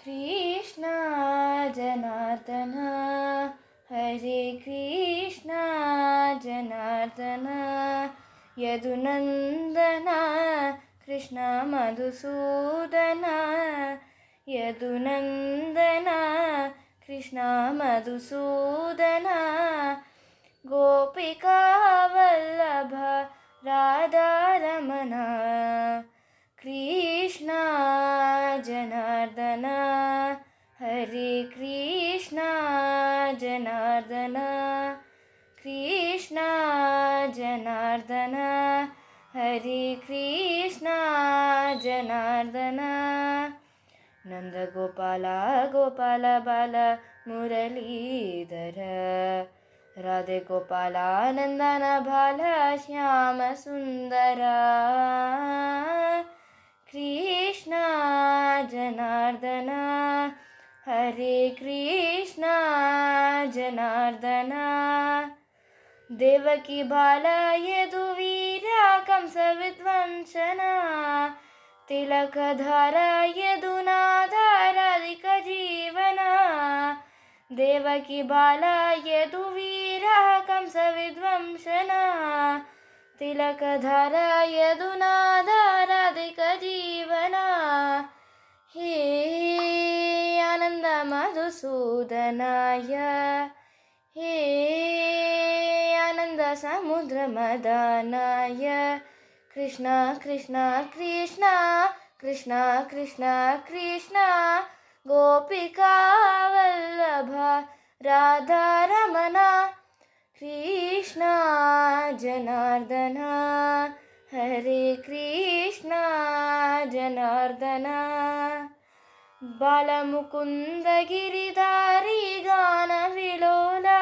कृष्ण जनार्दन हरे कृष्ण जनार्दन यदुनन्दन कृष्ण मधुसूदन यदुनन्दन कृष्ण मधुसूदन गोपिका वल्लभ राधारमण कृष्ण जनार्दन हरे कृष्ण जनार्दन कृष्ण जनार्दन हरे कृष्ण जनार्दन नन्दगोपाल गोपाल बाल मुरलीधर राधे गोपाल नन्दन बाल श्याम सुन्दर कृष्ण जनार्दन हरे कृष्ण जनार्दन देवकी बाल यदुवीर कंसविध्वंसन तिलकधार यदुनाथ राधिका जीवन देवकी बाल यदुवीर कंसविध्वंसन तिलकधार यदुनाथ राधिका जीवन हे आनंद मधुसूदनाय हे आनंद समुद्र मदनाय कृष्ण कृष्ण कृष्ण कृष्ण कृष्ण कृष्ण गोपिका वल्लभ राधारमण कृष्ण जनार्दन हरे कृष्ण जनार्दन बालमुकुंद गिरिधारी गान विलोला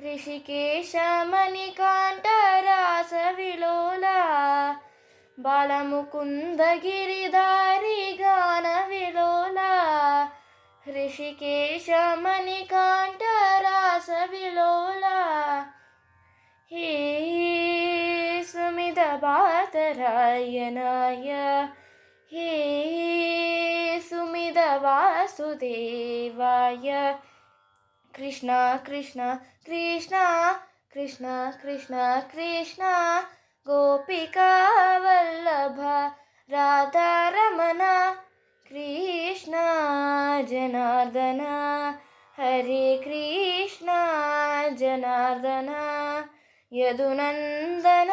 ऋषिकेश मणिकांठ रास विलोला बालमुकुंद गिरिधारी गान विलोला ऋषिकेश मणिकांठ रास विलोला हे सुमित बातरायणाय हे सुमित वासुदेवाय कृष्ण कृष्ण कृष्ण कृष्ण कृष्ण कृष्ण गोपिका वल्लभ राधारमण कृष्ण जनार्दन हरे कृष्ण जनार्दन यदुनन्दन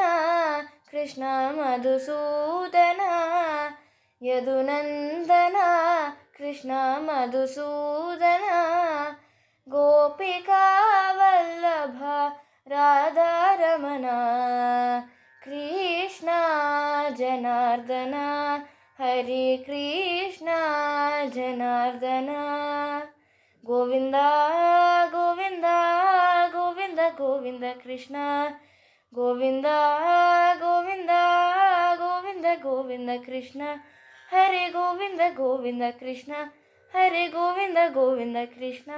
कृष्ण मधुसूदन यदुनन्दन कृष्ण मधुसूदन गोपिका वल्लभ राधारमण कृष्ण जनार्दन हरे कृष्ण जनार्दन गोविंद गोविंद गोविंद गोविंद कृष्ण गोविंद गोविंद गोविंद गोविंद कृष्ण हरे गोविंद गोविंद कृष्ण हरे गोविंद गोविंद कृष्ण।